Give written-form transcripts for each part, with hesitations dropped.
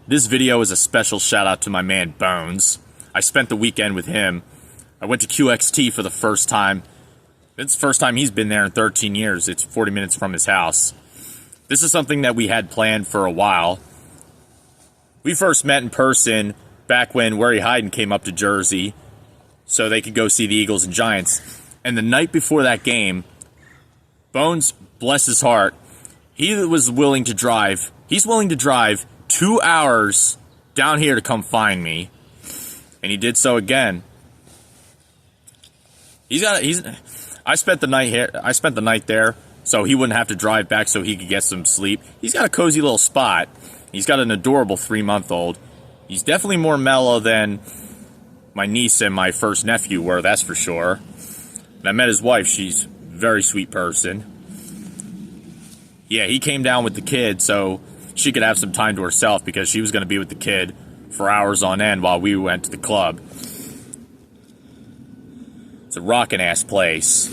This video is a special shout out to my man Bones. I spent the weekend with him. I went to 𝔡'𝔑𝔞𝔯𝔯𝔦 for the first time. It's the first time he's been there in 13 years. It's 40 minutes from his house. This is something that we had planned for a while. We first met in person back when Wary Hyden came up to Jersey so they could go see the Eagles and Giants. And the night before that game, Bones, bless his heart, he was willing to drive. He's willing to drive 2 hours down here to come find me. And he did so again. I spent the night here. I spent the night there so he wouldn't have to drive back so he could get some sleep. He's got a cozy little spot. He's got an adorable 3-month-old. He's definitely more mellow than my niece and my first nephew were, that's for sure. And I met his wife. She's a very sweet person. Yeah, he came down with the kid so she could have some time to herself because she was going to be with the kid for hours on end while we went to the club. It's a rockin'-ass place.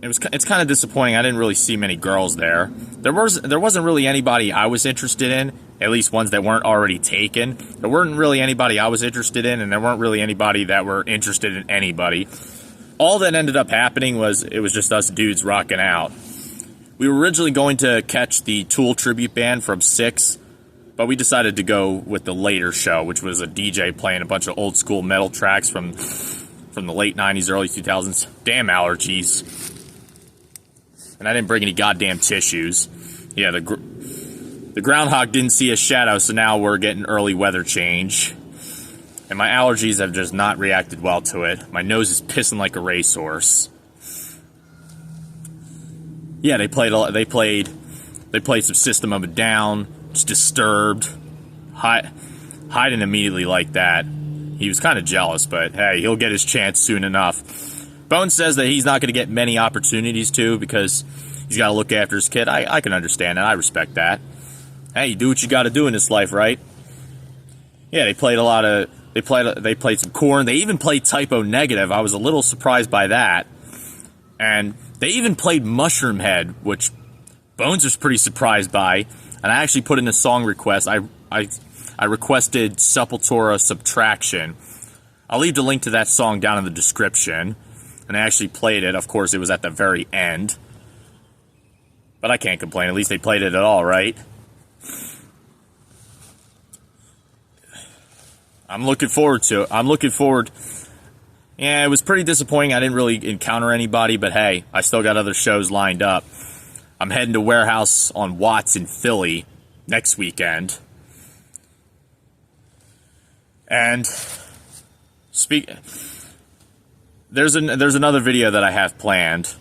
It's kind of disappointing. I didn't really see many girls there. There wasn't really anybody I was interested in, at least ones that weren't already taken. There weren't really anybody I was interested in, and there weren't really anybody that were interested in anybody. All that ended up happening was it was just us dudes rocking out. We were originally going to catch the Tool tribute band from 6, but we decided to go with the later show, which was a DJ playing a bunch of old school metal tracks from the late 90s, early 2000s. Damn allergies. And I didn't bring any goddamn tissues. Yeah, the groundhog didn't see a shadow, so now we're getting early weather change. And my allergies have just not reacted well to it. My nose is pissing like a racehorse. Yeah, they played some System of a Down, just Disturbed. Hyden immediately liked that. He was kind of jealous, but hey, he'll get his chance soon enough. Bones says that he's not going to get many opportunities to because he's got to look after his kid. I can understand that. I respect that. Hey, you do what you got to do in this life, right? Yeah, they played some Korn. They even played Typo Negative. I was a little surprised by that. And they even played Mushroom Head, which Bones was pretty surprised by. And I actually put in a song request. I requested Sepultura Subtraction. I'll leave the link to that song down in the description. And I actually played it. Of course, it was at the very end. But I can't complain. At least they played it at all, right? I'm looking forward to it. Yeah, it was pretty disappointing. I didn't really encounter anybody, but hey, I still got other shows lined up. I'm heading to Warehouse on Watts in Philly next weekend. And there's another video that I have planned.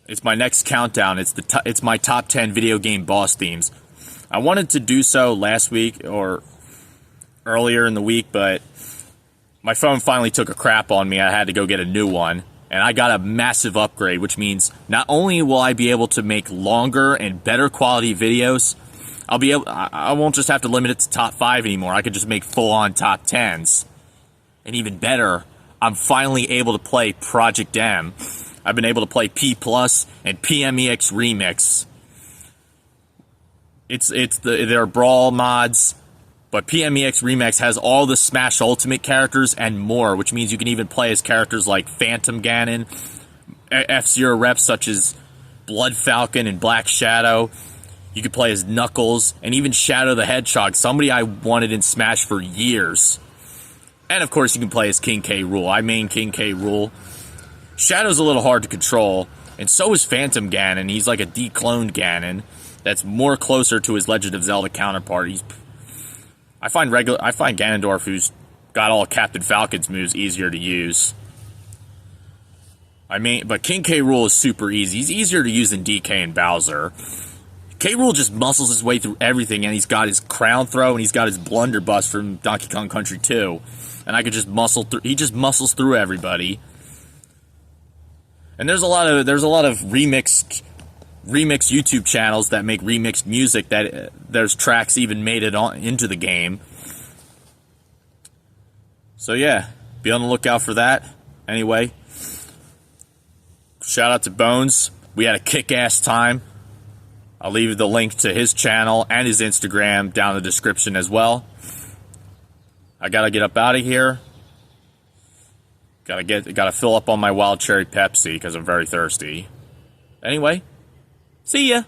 It's my next countdown. It's my top 10 video game boss themes. I wanted to do so last week or earlier in the week, but my phone finally took a crap on me. I had to go get a new one, and I got a massive upgrade, which means not only will I be able to make longer and better quality videos, I won't just have to limit it to top 5 anymore. I could just make full-on top 10s. And even better, I'm finally able to play Project M. I've been able to play P+ and PMEX Remix. They're brawl mods, but PMEX Remix has all the Smash Ultimate characters and more, which means you can even play as characters like Phantom Ganon, F-Zero reps such as Blood Falcon and Black Shadow. You could play as Knuckles, and even Shadow the Hedgehog, somebody I wanted in Smash for years. And of course you can play as King K. Rool. I main King K. Rool. Shadow's a little hard to control, and so is Phantom Ganon. He's like a decloned Ganon that's more closer to his Legend of Zelda counterpart. I find Ganondorf, who's got all Captain Falcon's moves, easier to use. But King K. Rool is super easy. He's easier to use than DK and Bowser. K. Rool just muscles his way through everything, and he's got his crown throw, and he's got his blunderbuss from Donkey Kong Country 2. And I could just muscle through. He just muscles through everybody. And there's a lot of remixed YouTube channels that make remixed music that there's tracks even made it into the game. So yeah, be on the lookout for that. Anyway, shout out to Bones. We had a kick-ass time. I'll leave the link to his channel and his Instagram down in the description as well. I gotta get up out of here. Gotta fill up on my wild cherry Pepsi because I'm very thirsty. Anyway, see ya.